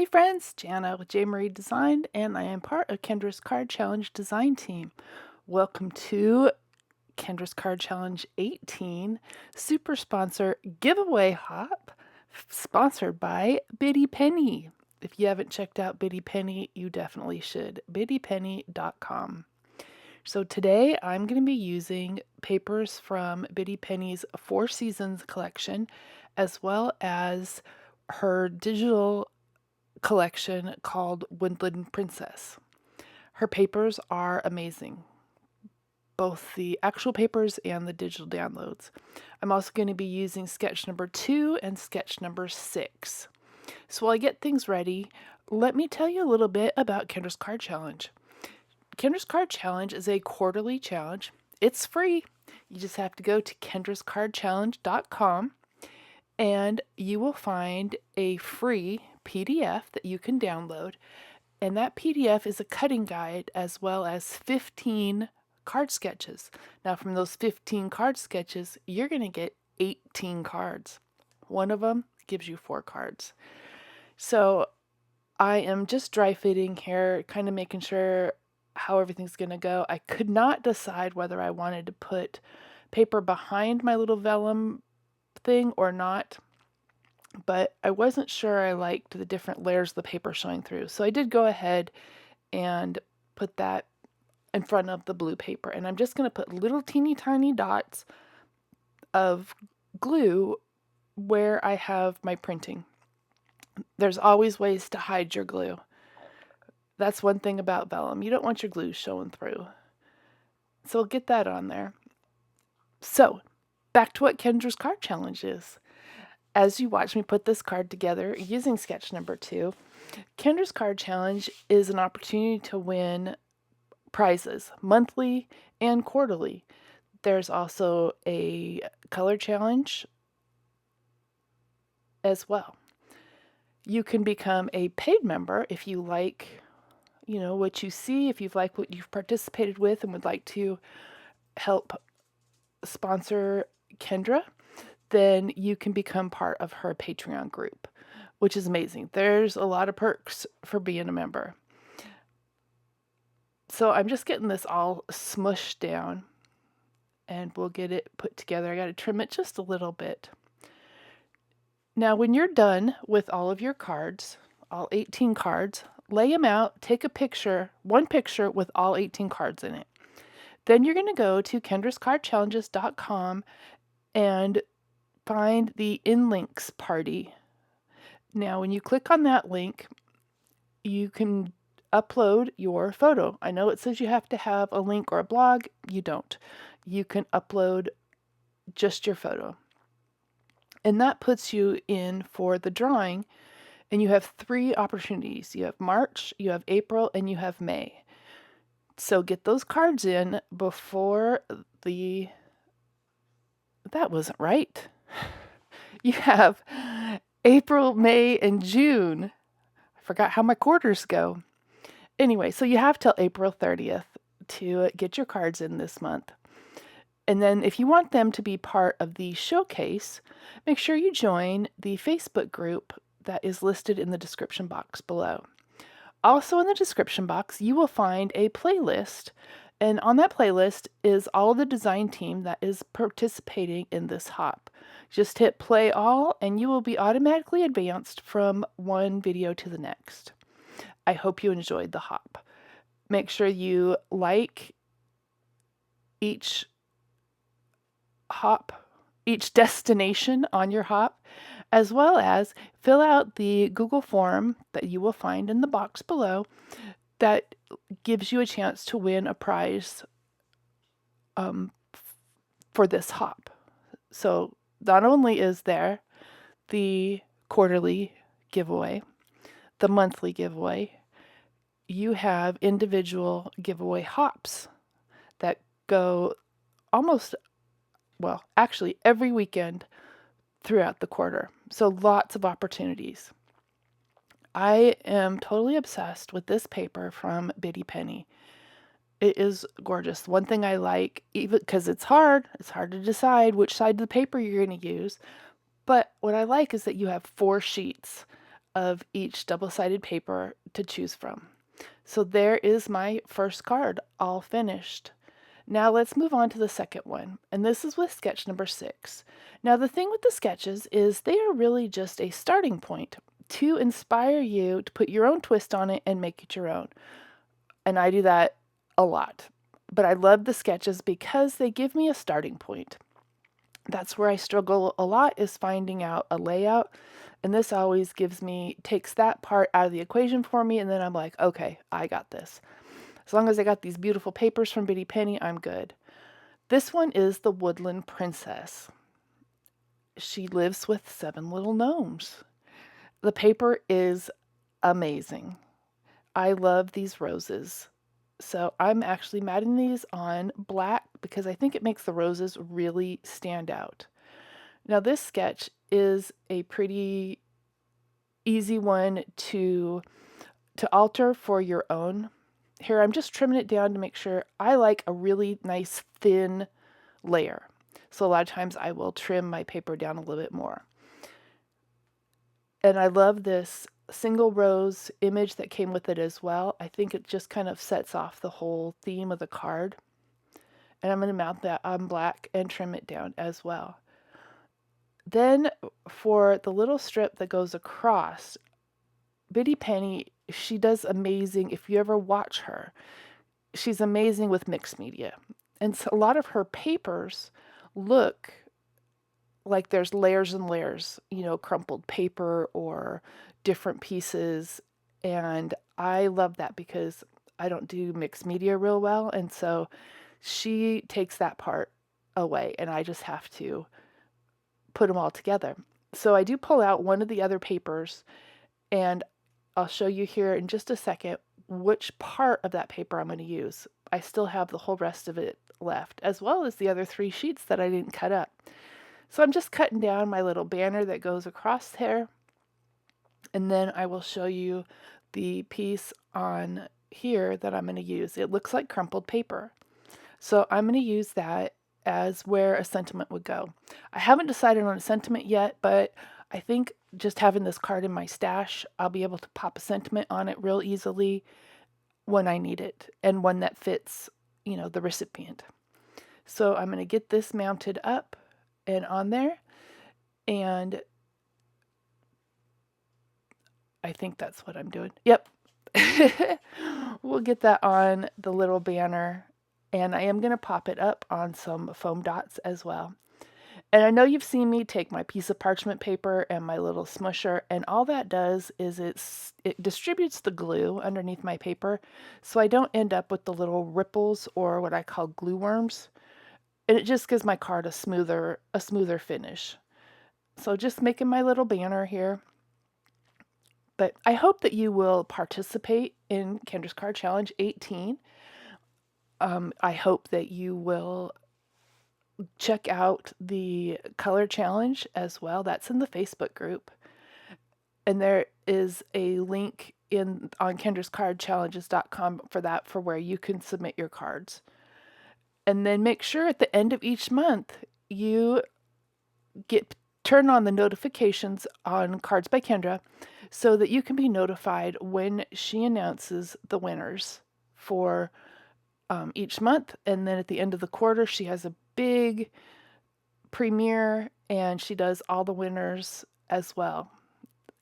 Hey friends, Jana with J. Marie Design, and I am part of Kendra's Card Challenge design team. Welcome to Kendra's Card Challenge 18 Super Sponsor Giveaway Hop, sponsored by Biddy Penny. If you haven't checked out Biddy Penny, you definitely should. biddypenny.com. So today I'm going to be using papers from Biddy Penny's Four Seasons collection, as well as her digital collection called Woodland Princess. Her papers are amazing, both the actual papers and the digital downloads. I'm also going to be using sketch number 2 and sketch number 6. So while I get things ready, let me tell you a little bit about Kendra's Card Challenge. Kendra's Card Challenge is a quarterly challenge. It's free. You just have to go to kendrascardchallenge.com and you will find a free PDF that you can download. And that PDF is a cutting guide as well as 15 card sketches. Now, from those 15 card sketches, you're going to get 18 cards. One of them gives you 4 cards. So I am just dry fitting here, kind of making sure how everything's going to go. I could not decide whether I wanted to put paper behind my little vellum thing or not, but I wasn't sure I liked the different layers of the paper showing through. So I did go ahead and put that in front of the blue paper. And I'm just going to put little teeny tiny dots of glue where I have my printing. There's always ways to hide your glue. That's one thing about vellum. You don't want your glue showing through. So we'll get that on there. So back to what Kendra's Card Challenge is. As you watch me put this card together using sketch number 2, Kendra's Card Challenge is an opportunity to win prizes, monthly and quarterly. There's also a color challenge as well. You can become a paid member if you like, what you see, if you like what you've participated with and would like to help sponsor Kendra, then you can become part of her Patreon group, which is amazing. There's a lot of perks for being a member. So I'm just getting this all smushed down and we'll get it put together. I got to trim it just a little bit. Now, when you're done with all of your cards, all 18 cards, lay them out, take a picture, one picture with all 18 cards in it. Then you're going to go to kendrascardchallenges.com and find the InLinkz party. Now, when you click on that link, you can upload your photo. I know it says you have to have a link or a blog. You don't. You can upload just your photo. And that puts you in for the drawing. And you have 3 opportunities. You have March, you have April, and you have May. So get those cards in before that wasn't right. You have April, May, and June. I forgot how my quarters go. Anyway, so you have till April 30th to get your cards in this month. And then if you want them to be part of the showcase, make sure you join the Facebook group that is listed in the description box below. Also in the description box, you will find a playlist, and on that playlist is all of the design team that is participating in this hop. Just hit play all, and you will be automatically advanced from one video to the next. I hope you enjoyed the hop. Make sure you like each hop, each destination on your hop, as well as fill out the Google form that you will find in the box below that gives you a chance to win a prize for this hop. So not only is there the quarterly giveaway, the monthly giveaway, you have individual giveaway hops that go actually every weekend throughout the quarter. So lots of opportunities. I am totally obsessed with this paper from Biddy Penny. It is gorgeous. One thing I like, even because it's hard to decide which side of the paper you're going to use. But what I like is that you have 4 sheets of each double-sided paper to choose from. So there is my first card all finished. Now let's move on to the second one, and this is with sketch number 6. Now the thing with the sketches is they are really just a starting point to inspire you to put your own twist on it and make it your own. And I do that a lot. But I love the sketches because they give me a starting point. That's where I struggle a lot, is finding out a layout. And this always takes that part out of the equation for me, and then I'm like, okay, I got this. As long as I got these beautiful papers from Penny, I'm good. This one is the Woodland Princess. She lives with 7 little gnomes. The paper is amazing. I love these roses. So I'm actually matting these on black because I think it makes the roses really stand out. Now this sketch is a pretty easy one to alter for your own. Here I'm just trimming it down to make sure. I like a really nice thin layer. So a lot of times I will trim my paper down a little bit more. And I love this single rose image that came with it as well. I think it just kind of sets off the whole theme of the card. And I'm going to mount that on black and trim it down as well. Then for the little strip that goes across, Penny, she does amazing. If you ever watch her, she's amazing with mixed media. And so a lot of her papers look like there's layers and layers, crumpled paper or different pieces. And I love that because I don't do mixed media real well. And so she takes that part away and I just have to put them all together. So I do pull out one of the other papers, and I'll show you here in just a second which part of that paper I'm going to use. I still have the whole rest of it left, as well as the other 3 sheets that I didn't cut up. So I'm just cutting down my little banner that goes across there, and then I will show you the piece on here that I'm going to use. It looks like crumpled paper. So I'm going to use that as where a sentiment would go. I haven't decided on a sentiment yet, but I think just having this card in my stash, I'll be able to pop a sentiment on it real easily when I need it, and one that fits, the recipient. So I'm going to get this mounted up and on there, and I think that's what I'm doing. Yep. We'll get that on the little banner, and I am going to pop it up on some foam dots as well. And I know you've seen me take my piece of parchment paper and my little smusher, and all that does is it distributes the glue underneath my paper, so I don't end up with the little ripples or what I call glue worms. And it just gives my card a smoother finish. So just making my little banner here. But I hope that you will participate in Kendra's Card Challenge 18. I hope that you will check out the color challenge as well. That's in the Facebook group. And there is a link on kendrascardchallenges.com for where you can submit your cards. And then make sure at the end of each month you turn on the notifications on Cards by Kendra so that you can be notified when she announces the winners for each month. And then at the end of the quarter, she has a big premiere and she does all the winners as well,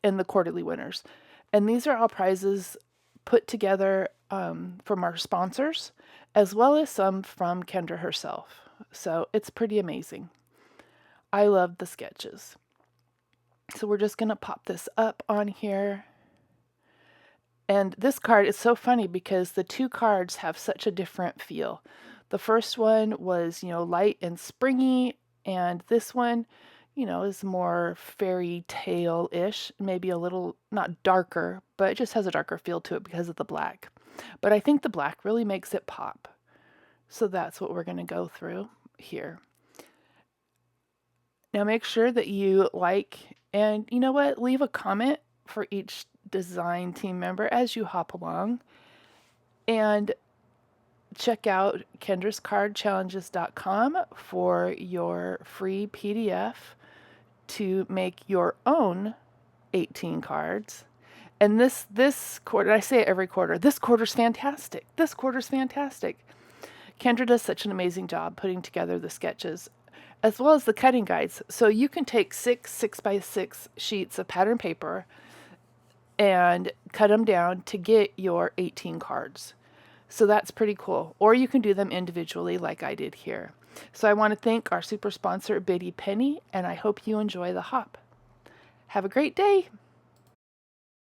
and the quarterly winners. And these are all prizes put together from our sponsors, as well as some from Kendra herself. So it's pretty amazing. I love the sketches. So we're just going to pop this up on here. And this card is so funny because the 2 cards have such a different feel. The first one was, light and springy, and this one, is more fairy tale-ish, maybe a little, not darker, but it just has a darker feel to it because of the black. But I think the black really makes it pop. So that's what we're going to go through here. Now make sure that you like, and leave a comment for each design team member as you hop along. And check out kendrascardchallenges.com for your free PDF to make your own 18 cards. And this quarter, I say it every quarter, this quarter's fantastic. This quarter's fantastic. Kendra does such an amazing job putting together the sketches as well as the cutting guides. So you can take 6x6 sheets of pattern paper and cut them down to get your 18 cards. So that's pretty cool. Or you can do them individually like I did here. So I want to thank our super sponsor, Penny, and I hope you enjoy the hop. Have a great day.